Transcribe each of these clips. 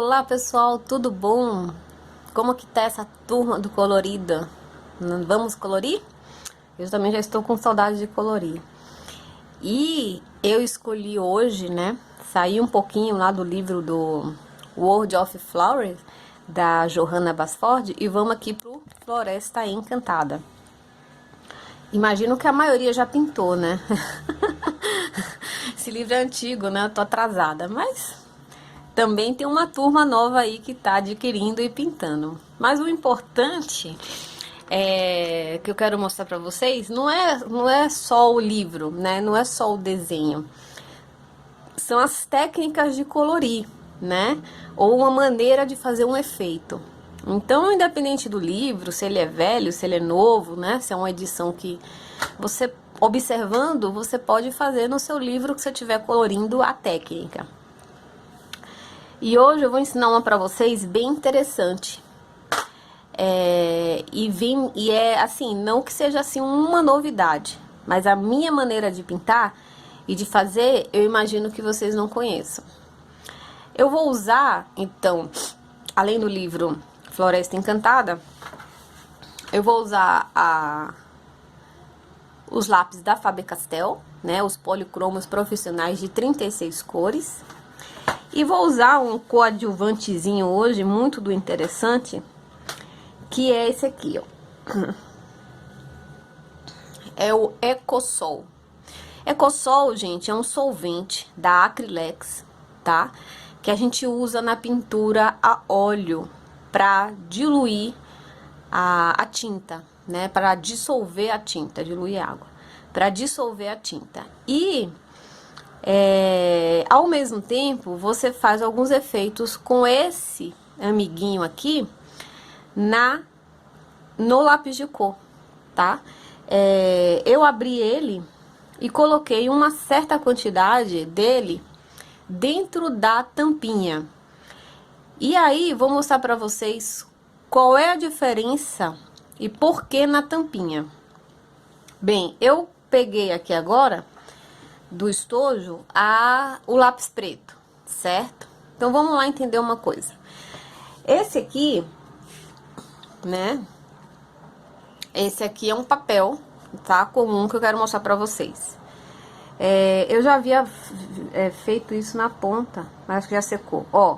Olá pessoal, tudo bom? Como que tá essa turma do colorido? Vamos colorir? Eu também já estou com saudade de colorir. E eu escolhi hoje, né, sair um pouquinho lá do livro do World of Flowers, da Johanna Basford, e vamos aqui pro Floresta Encantada. Imagino que a maioria já pintou, né? Esse livro é antigo, né? Eu tô atrasada, mas também tem uma turma nova aí que tá adquirindo e pintando. Mas o importante que eu quero mostrar pra vocês não é só o livro, né? Não é só o desenho. São as técnicas de colorir, né? Ou uma maneira de fazer um efeito. Então, independente do livro, se ele é velho, se ele é novo, né? Se é uma edição que você, observando, você pode fazer no seu livro que você estiver colorindo a técnica. E hoje eu vou ensinar uma pra vocês bem interessante. E é assim, não que seja assim uma novidade, mas a minha maneira de pintar e de fazer, eu imagino que vocês não conheçam. Eu vou usar, então, além do livro Floresta Encantada, eu vou usar os lápis da Faber-Castell, né, os policromos profissionais de 36 cores. E vou usar um coadjuvantezinho hoje, muito do interessante, que é esse aqui, ó. É o Ecosol. Ecosol, gente, é um solvente da Acrylex, tá? Que a gente usa na pintura a óleo para diluir a tinta, né? Para dissolver a tinta, diluir água, para dissolver a tinta. E ao mesmo tempo, você faz alguns efeitos com esse amiguinho aqui no lápis de cor, tá? Eu abri ele e coloquei uma certa quantidade dele dentro da tampinha. E aí, vou mostrar pra vocês qual é a diferença e por que na tampinha. Bem, eu peguei aqui agora do estojo o lápis preto, certo? Então, vamos lá entender uma coisa. Esse aqui, né? Esse aqui é um papel, tá? Comum, que eu quero mostrar pra vocês. Eu já havia feito isso na ponta, mas que já secou. Ó,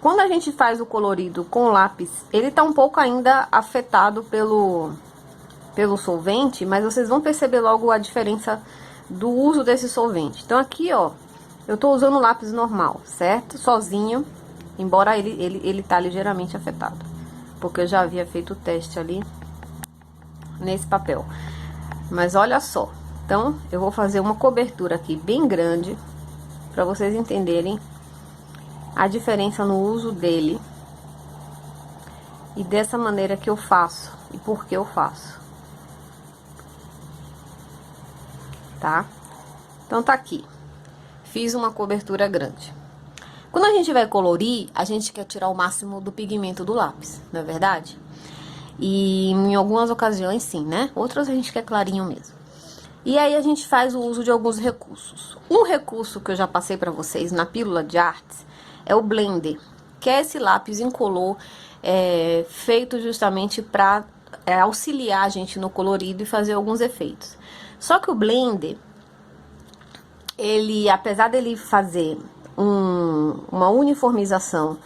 quando a gente faz o colorido com lápis, ele tá um pouco ainda afetado pelo solvente, mas vocês vão perceber logo a diferença do uso desse solvente. Então, aqui, ó, eu tô usando o lápis normal, certo? Sozinho, embora ele tá ligeiramente afetado, porque eu já havia feito o teste ali nesse papel. Mas olha só, então eu vou fazer uma cobertura aqui bem grande para vocês entenderem a diferença no uso dele e dessa maneira que eu faço e por que eu faço, tá? Então tá aqui, fiz uma cobertura grande. Quando a gente vai colorir, a gente quer tirar o máximo do pigmento do lápis, não é verdade? E em algumas ocasiões sim, né? Outras a gente quer clarinho mesmo. E aí a gente faz o uso de alguns recursos. Um recurso que eu já passei pra vocês na Pílula de Artes é o Blender, que é esse lápis incolor feito justamente pra auxiliar a gente no colorido e fazer alguns efeitos. Só que o Blender, ele, apesar dele fazer uma uniformização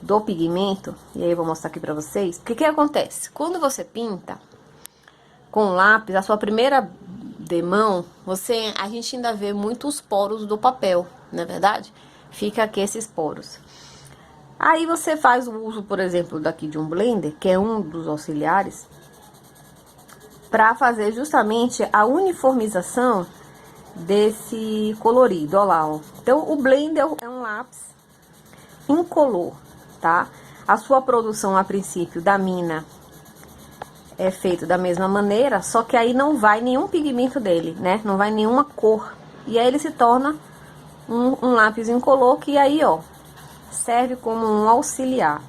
do pigmento, e aí eu vou mostrar aqui pra vocês, o que acontece? Quando você pinta com lápis, a sua primeira demão, a gente ainda vê muitos poros do papel, não é verdade? Fica aqui esses poros. Aí você faz o uso, por exemplo, daqui de um blender, que é um dos auxiliares, pra fazer justamente a uniformização desse colorido, ó lá, ó. Então, o blender é um lápis incolor, tá? A sua produção, a princípio, da mina é feito da mesma maneira, só que aí não vai nenhum pigmento dele, né? Não vai nenhuma cor. E aí ele se torna um lápis incolor que aí, ó, serve como um auxiliar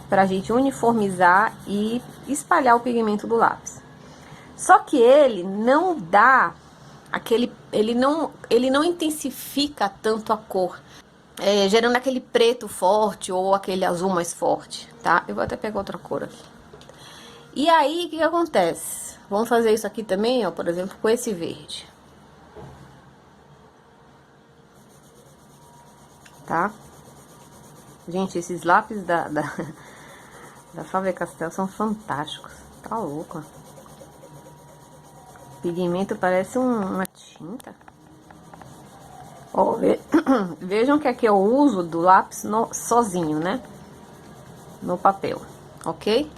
pra gente uniformizar e espalhar o pigmento do lápis. Só que ele não dá ele não intensifica tanto a cor. gerando aquele preto forte ou aquele azul mais forte, tá? Eu vou até pegar outra cor aqui. E aí, o que acontece? Vamos fazer isso aqui também, ó, por exemplo, com esse verde. Tá? Gente, esses lápis da Faber-Castell são fantásticos. Tá louco. O pigmento parece uma tinta. Ó, vejam que aqui eu uso do lápis sozinho, né? No papel, ok?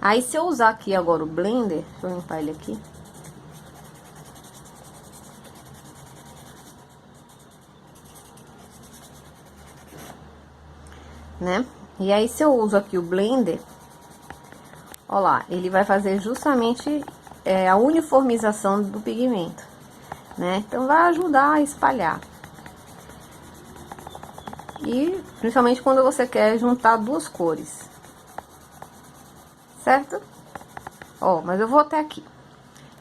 Aí, se eu usar aqui agora o blender, deixa eu limpar ele aqui. Né? E aí, se eu uso aqui o blender, ó lá, ele vai fazer justamente a uniformização do pigmento, né? Então, vai ajudar a espalhar. E, principalmente quando você quer juntar duas cores. Certo? Ó, mas eu vou até aqui.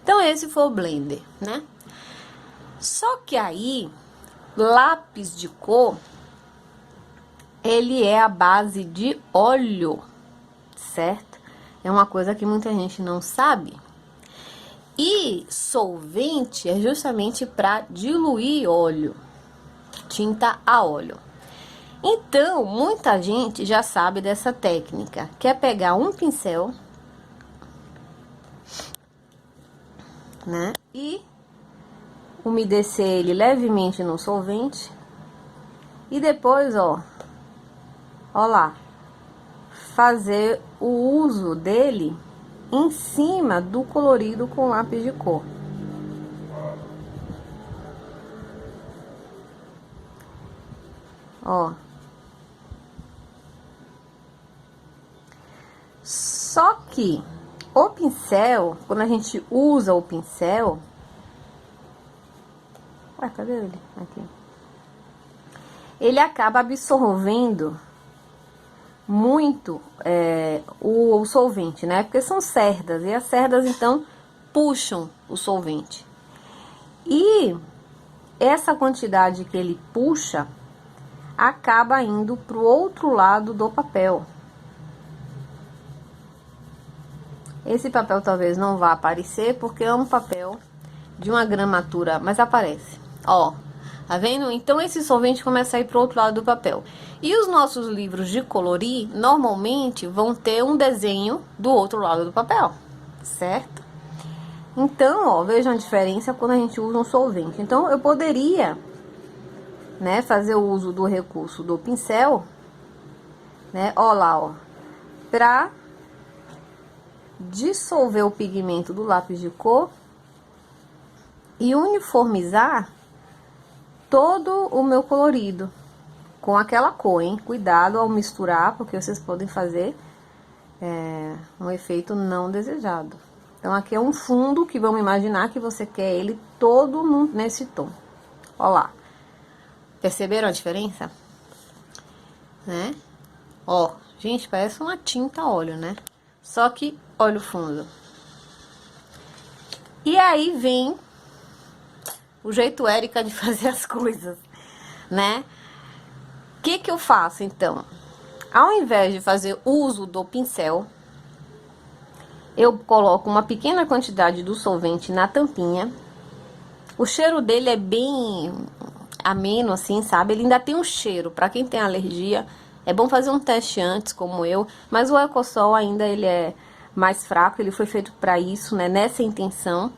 Então, esse foi o blender, né? Só que aí, lápis de cor, ele é a base de óleo, certo? É uma coisa que muita gente não sabe. E solvente é justamente para diluir óleo, tinta a óleo. Então, muita gente já sabe dessa técnica, que é pegar um pincel, né? E umedecer ele levemente no solvente. E depois, ó lá, fazer o uso dele em cima do colorido com lápis de cor. Ó. Só que o pincel, quando a gente usa o pincel... Ué, cadê ele? Aqui. Ele acaba absorvendo muito o solvente, né? Porque são cerdas, e as cerdas, então, puxam o solvente. E essa quantidade que ele puxa acaba indo para o outro lado do papel. Esse papel talvez não vá aparecer, porque é um papel de uma gramatura, mas aparece. Ó, tá vendo? Então, esse solvente começa a ir pro outro lado do papel. E os nossos livros de colorir, normalmente, vão ter um desenho do outro lado do papel, certo? Então, ó, vejam a diferença quando a gente usa um solvente. Então, eu poderia, né, fazer o uso do recurso do pincel, né, ó lá, ó, pra dissolver o pigmento do lápis de cor e uniformizar todo o meu colorido com aquela cor, hein? Cuidado ao misturar, porque vocês podem fazer um efeito não desejado. Então, aqui é um fundo que vamos imaginar que você quer ele todo nesse tom. Ó lá. Perceberam a diferença? Né? Ó, gente, parece uma tinta a óleo, né? Só que óleo fundo. E aí vem o jeito Érica de fazer as coisas, né? O que eu faço, então? Ao invés de fazer uso do pincel, eu coloco uma pequena quantidade do solvente na tampinha. O cheiro dele é bem ameno, assim, sabe? Ele ainda tem um cheiro. Pra quem tem alergia, é bom fazer um teste antes, como eu. Mas o Ecosol ainda ele é mais fraco. Ele foi feito pra isso, né? Nessa intenção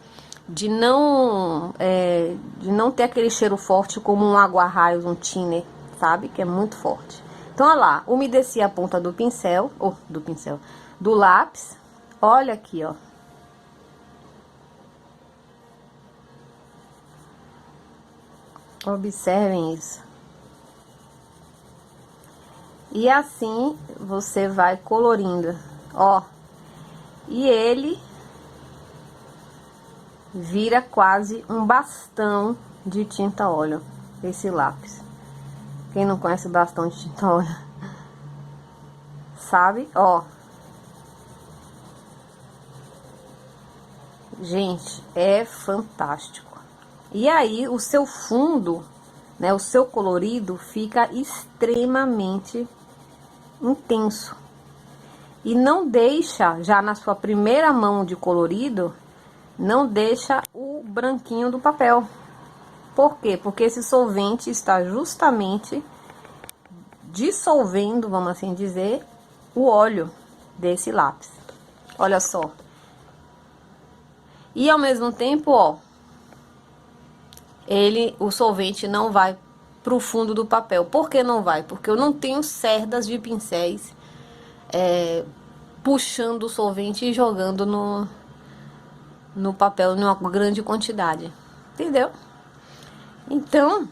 de não ter aquele cheiro forte como um aguarraios, um thinner, sabe? Que é muito forte. Então, olha lá, umedeci a ponta do pincel, do lápis. Olha aqui, ó. Observem isso. E assim você vai colorindo, ó. E ele vira quase um bastão de tinta óleo, esse lápis. Quem não conhece bastão de tinta óleo, sabe? Ó. Gente, é fantástico. E aí, o seu fundo, né, o seu colorido fica extremamente intenso. E não deixa, já na sua primeira mão de colorido, não deixa o branquinho do papel. Por quê? Porque esse solvente está justamente dissolvendo, vamos assim dizer, o óleo desse lápis. Olha só. E ao mesmo tempo, ó, o solvente não vai pro fundo do papel. Por que não vai? Porque eu não tenho cerdas de pincéis puxando o solvente e jogando no papel numa grande quantidade. Entendeu? Então,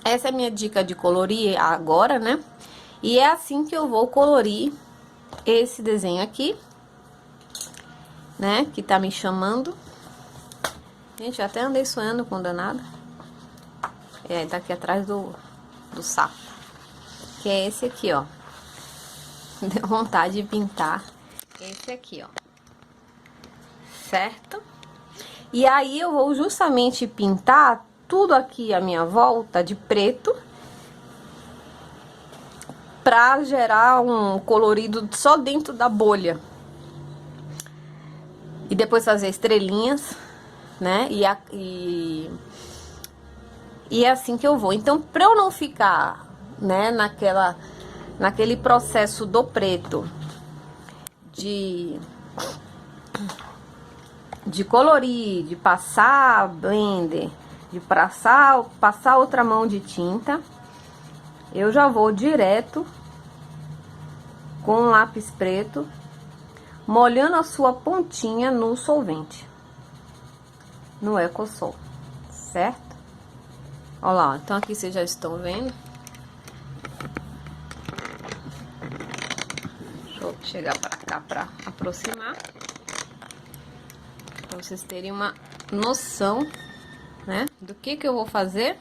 essa é a minha dica de colorir agora, né? E é assim que eu vou colorir esse desenho aqui, né? Que tá me chamando. Gente, eu até andei sonhando com danada. Tá aqui atrás do sapo. Que é esse aqui, ó. Deu vontade de pintar esse aqui, ó. Certo? E aí eu vou justamente pintar tudo aqui à minha volta de preto, pra gerar um colorido só dentro da bolha. E depois fazer estrelinhas, né? E é assim que eu vou. Então, pra eu não ficar, né, naquele processo do preto de colorir, de passar blender, de passar outra mão de tinta, eu já vou direto com um lápis preto, molhando a sua pontinha no solvente, no Ecosol, certo? Olha lá, então aqui vocês já estão vendo. Deixa eu chegar pra cá pra aproximar, pra vocês terem uma noção, né, do que eu vou fazer.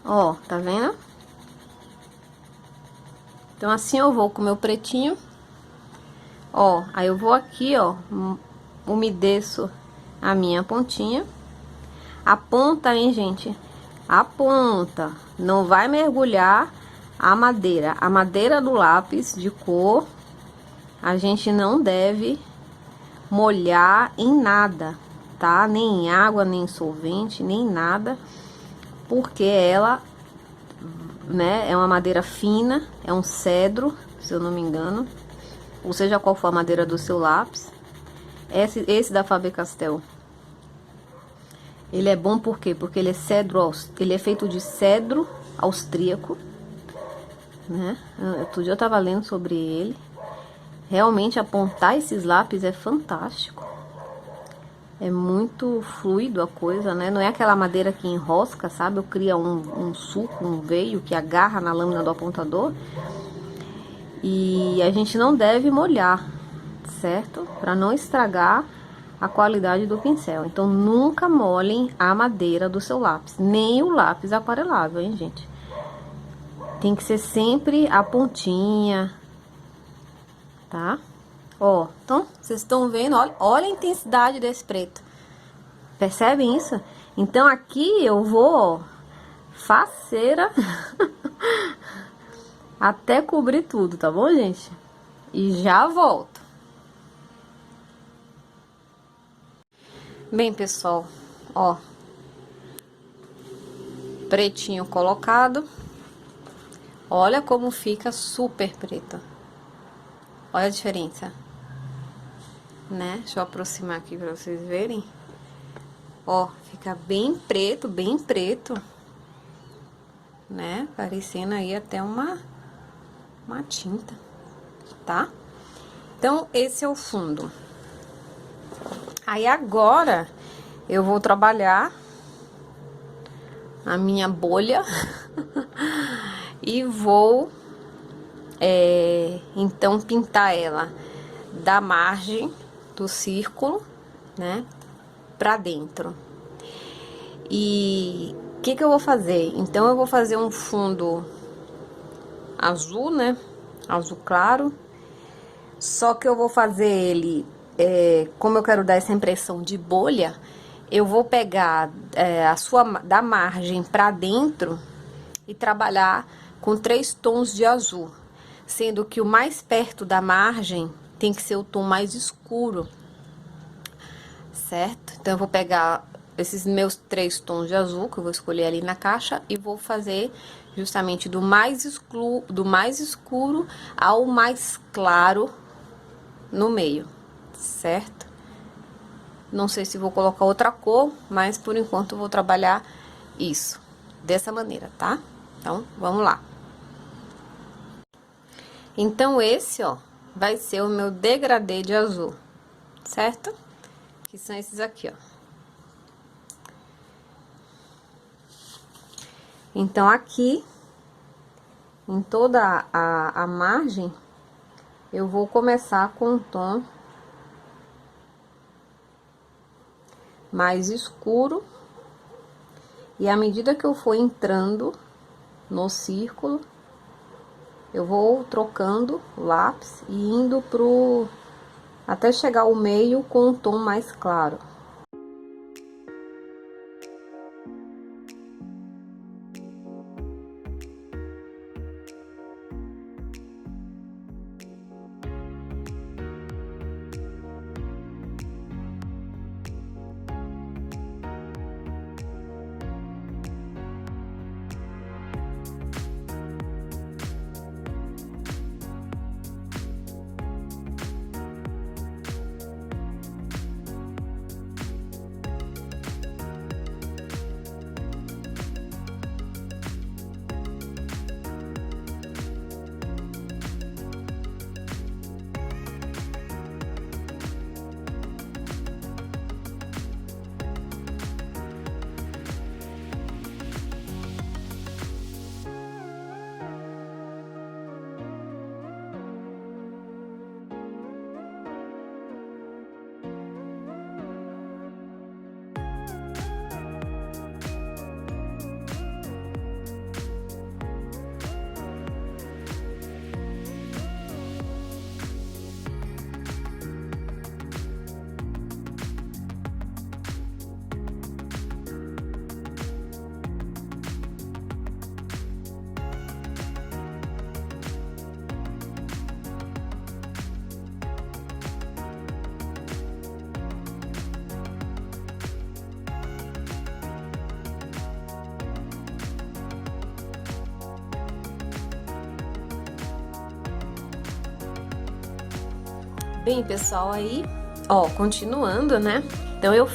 Ó, tá vendo? Então, assim eu vou com o meu pretinho. Ó, aí eu vou aqui, ó, umedeço a minha pontinha. A ponta, hein, gente? A ponta. Não vai mergulhar a madeira. A madeira do lápis de cor, a gente não deve molhar em nada, tá? Nem em água, nem em solvente, nem nada. Porque ela, né, é uma madeira fina, é um cedro, se eu não me engano, ou seja, qual for a madeira do seu lápis. Esse da Faber-Castell, ele é bom por quê? Porque ele é ele é feito de cedro austríaco, né? Outro dia eu tava lendo sobre ele. Realmente apontar esses lápis é fantástico. É muito fluido a coisa, né? Não é aquela madeira que enrosca, sabe? Ou cria um sulco, um veio que agarra na lâmina do apontador. E a gente não deve molhar, certo? Para não estragar a qualidade do pincel. Então, nunca molhem a madeira do seu lápis. Nem o lápis aquarelável, hein, gente? Tem que ser sempre a pontinha, tá? Ó, então, vocês estão vendo, olha a intensidade desse preto. Percebem isso? Então, aqui eu vou, ó, faceira, até cobrir tudo, tá bom, gente? E já volto. Bem, pessoal, ó, pretinho colocado. Olha como fica super preto. Olha a diferença, né? Deixa eu aproximar aqui pra vocês verem. Ó, fica bem preto, né? Parecendo aí até uma tinta, tá? Então, esse é o fundo. Aí, agora, eu vou trabalhar a minha bolha e vou, então, pintar ela da margem do círculo, né, pra dentro. E o que eu vou fazer? Então, eu vou fazer um fundo azul, né, azul claro, só que eu vou fazer ele, como eu quero dar essa impressão de bolha, eu vou pegar da margem pra dentro e trabalhar com 3 tons de azul, sendo que o mais perto da margem tem que ser o tom mais escuro, certo? Então, eu vou pegar esses meus 3 tons de azul, que eu vou escolher ali na caixa, e vou fazer justamente do mais escuro ao mais claro no meio, certo? Não sei se vou colocar outra cor, mas por enquanto eu vou trabalhar isso, dessa maneira, tá? Então, vamos lá. Então, esse, ó, vai ser o meu degradê de azul, certo? Que são esses aqui, ó. Então, aqui, em toda a margem, eu vou começar com um tom mais escuro. E à medida que eu for entrando no círculo, eu vou trocando o lápis e indo até chegar ao meio com um tom mais claro. Bem, pessoal, aí, ó, continuando, né? Então, eu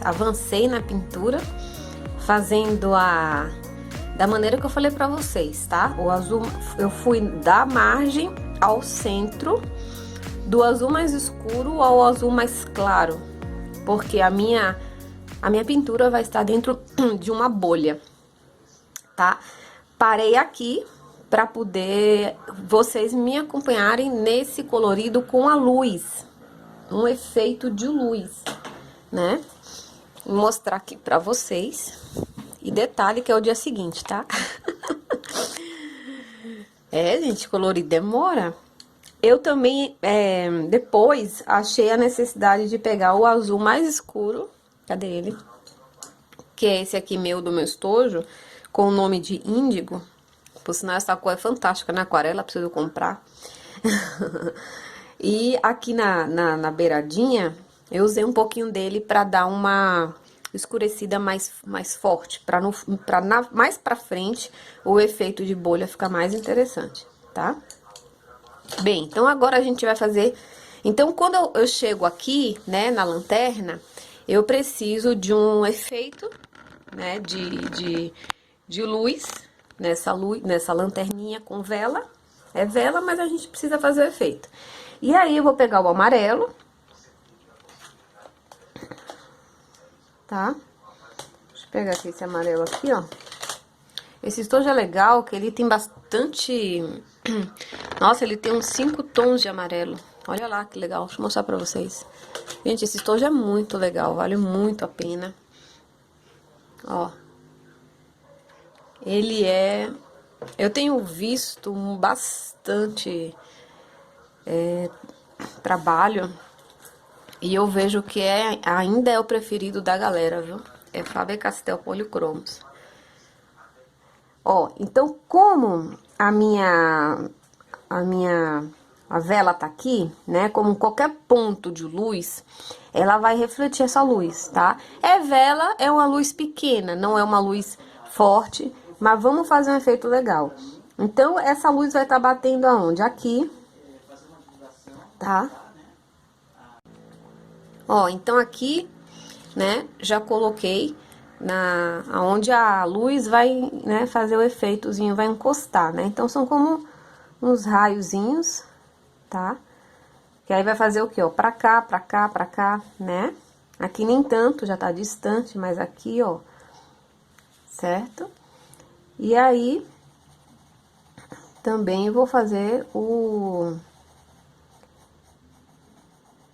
avancei na pintura, fazendo da maneira que eu falei pra vocês, tá? O azul, eu fui da margem ao centro, do azul mais escuro ao azul mais claro, porque a minha pintura vai estar dentro de uma bolha, tá? Parei aqui para poder vocês me acompanharem nesse colorido com a luz, um efeito de luz, né? Vou mostrar aqui para vocês. E detalhe que é o dia seguinte, tá? Gente, colorir demora. Eu também, depois, achei a necessidade de pegar o azul mais escuro. Cadê ele? Que é esse aqui meu, do meu estojo, com o nome de índigo. Por sinal, essa cor é fantástica na aquarela, preciso comprar. E aqui na beiradinha, eu usei um pouquinho dele pra dar uma escurecida mais forte, mais pra frente o efeito de bolha ficar mais interessante, tá? Bem, então agora a gente vai fazer... Então, quando eu chego aqui, né, na lanterna, eu preciso de um efeito, né, de luz, nessa lanterninha com vela. É vela, mas a gente precisa fazer o efeito. E aí, eu vou pegar o amarelo, tá? Deixa eu pegar aqui esse amarelo aqui, ó. Esse estojo é legal, que ele tem bastante... Nossa, ele tem uns 5 tons de amarelo. Olha lá que legal, deixa eu mostrar pra vocês. Gente, esse estojo é muito legal, vale muito a pena. Ó. Ele é... Eu tenho visto bastante trabalho E eu vejo que ainda é o preferido da galera, viu? É Faber-Castell Policromos. Ó, então como a vela tá aqui, né? Como qualquer ponto de luz, ela vai refletir essa luz, tá? Vela, é uma luz pequena, não é uma luz forte, mas vamos fazer um efeito legal. Então, essa luz vai estar batendo aonde? Aqui, tá? Ó, então aqui, né, já coloquei aonde a luz vai, né, fazer o efeitozinho, vai encostar, né? Então, são como uns raiozinhos, tá? Que aí vai fazer o quê, ó? Pra cá, pra cá, pra cá, né? Aqui nem tanto, já tá distante, mas aqui, ó, certo? E aí, também vou fazer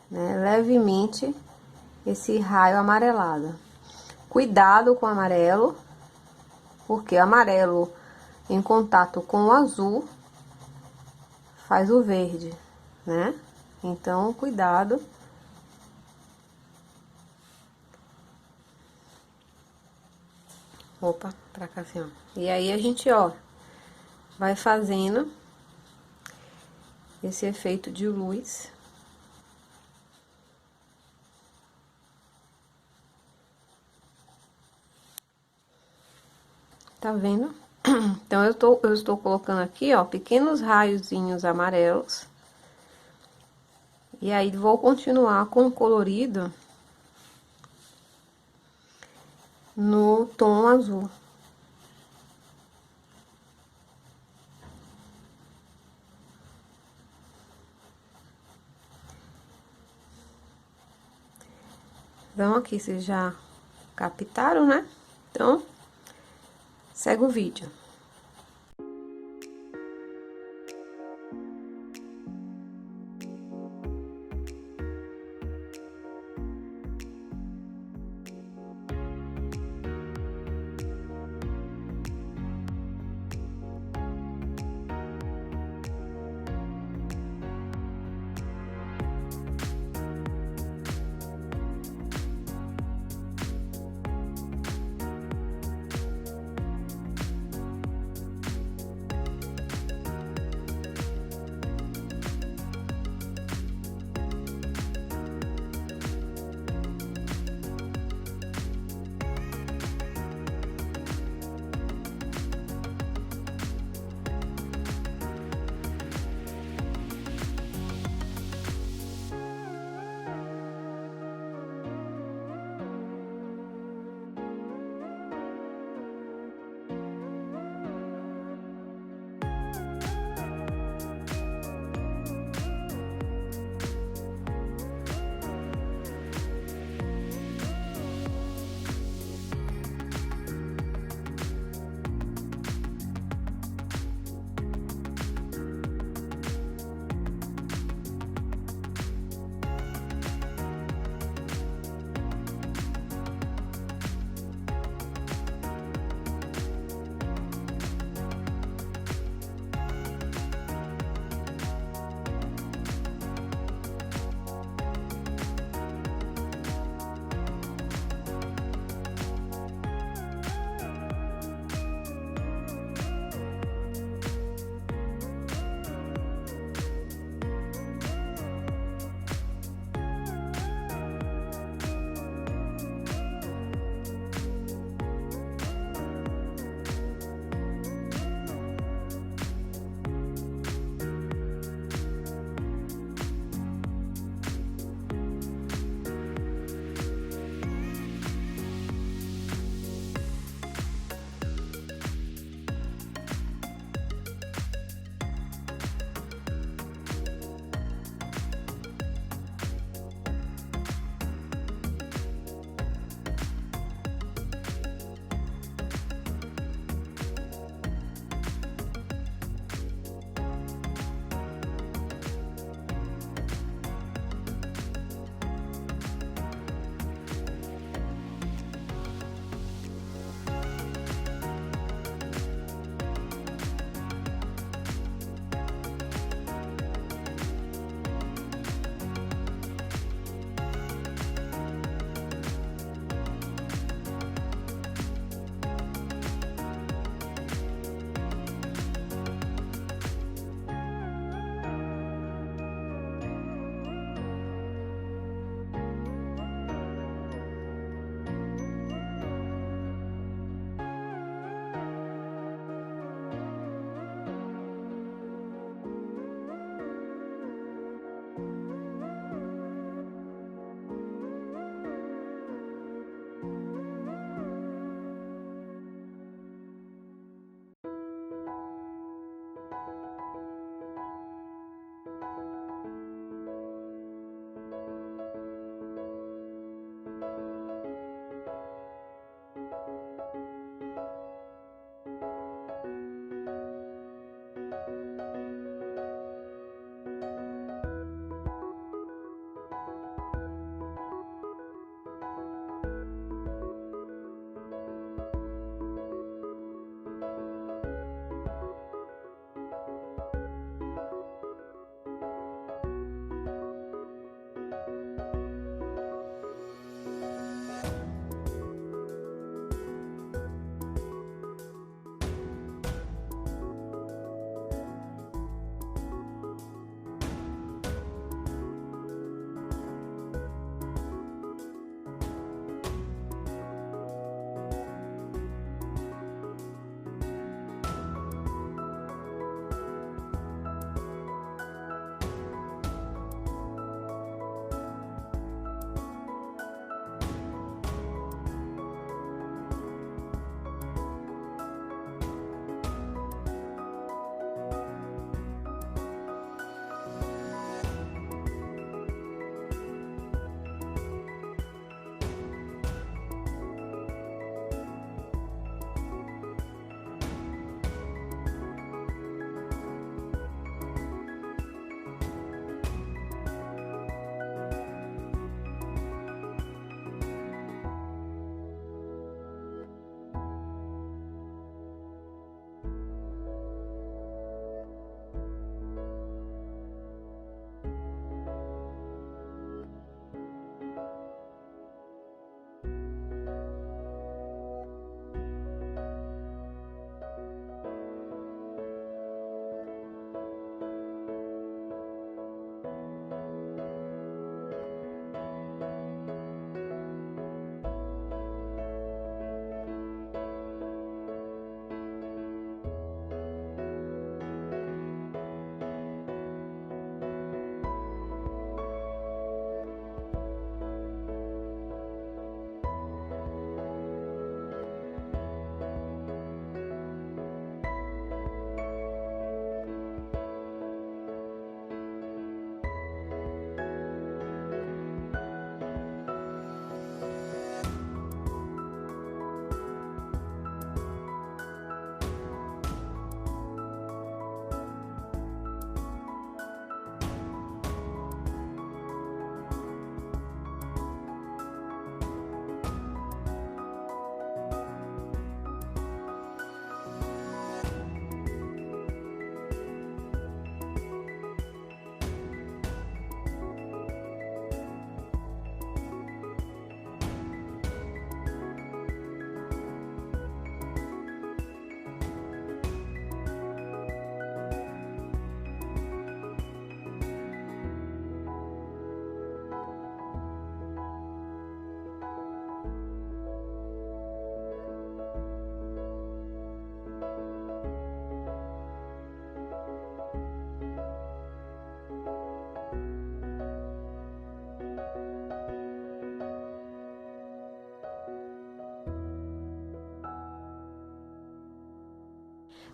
né, levemente esse raio amarelado. Cuidado com o amarelo, porque amarelo em contato com o azul faz o verde, né? Então, cuidado. Opa, pra cá assim, ó. E aí, a gente, ó, vai fazendo esse efeito de luz. Tá vendo? Então, eu estou colocando aqui, ó, pequenos raiozinhos amarelos. E aí, vou continuar com o colorido no tom azul. Então, aqui vocês já captaram, né? Então, segue o vídeo.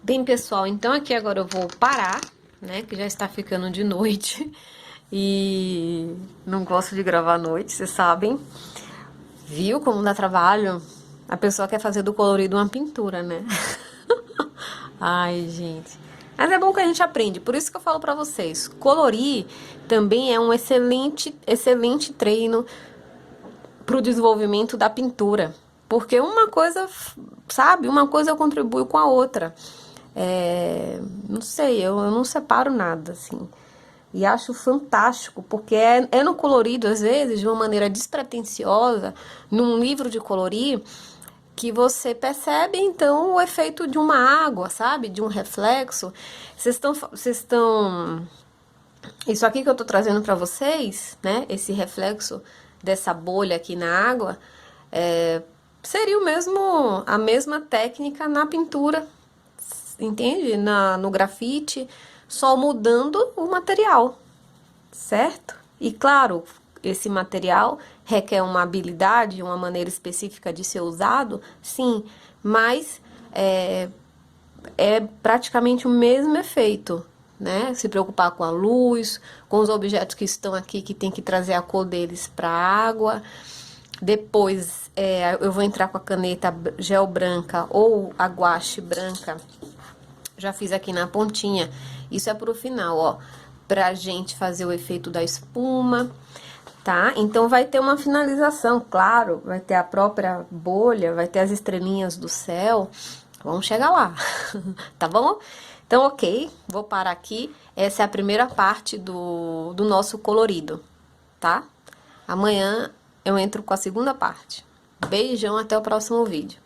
Bem, pessoal, então aqui agora eu vou parar, né, que já está ficando de noite e não gosto de gravar à noite, vocês sabem. Viu como dá trabalho? A pessoa quer fazer do colorido uma pintura, né? Ai, gente. Mas é bom que a gente aprende, por isso que eu falo pra vocês, colorir também é um excelente treino pro desenvolvimento da pintura. Porque uma coisa, sabe, uma coisa contribui com a outra. Não sei, eu não separo nada, assim. E acho fantástico, porque é no colorido, às vezes, de uma maneira despretensiosa, num livro de colorir, que você percebe, então, o efeito de uma água, sabe? De um reflexo. Vocês estão... Isso aqui que eu tô trazendo pra vocês, né? Esse reflexo dessa bolha aqui na água, seria a mesma técnica na pintura, entende? No grafite, só mudando o material, certo? E claro, esse material requer uma habilidade, uma maneira específica de ser usado, sim, mas é praticamente o mesmo efeito, né? Se preocupar com a luz, com os objetos que estão aqui, que tem que trazer a cor deles para a água. Depois eu vou entrar com a caneta gel branca ou a guache branca. Já fiz aqui na pontinha. Isso é pro final, ó, pra gente fazer o efeito da espuma, tá? Então vai ter uma finalização, claro, vai ter a própria bolha, vai ter as estrelinhas do céu. Vamos chegar lá, tá bom? Então, ok, vou parar aqui. Essa é a primeira parte do nosso colorido, tá? Amanhã eu entro com a segunda parte. Beijão, até o próximo vídeo.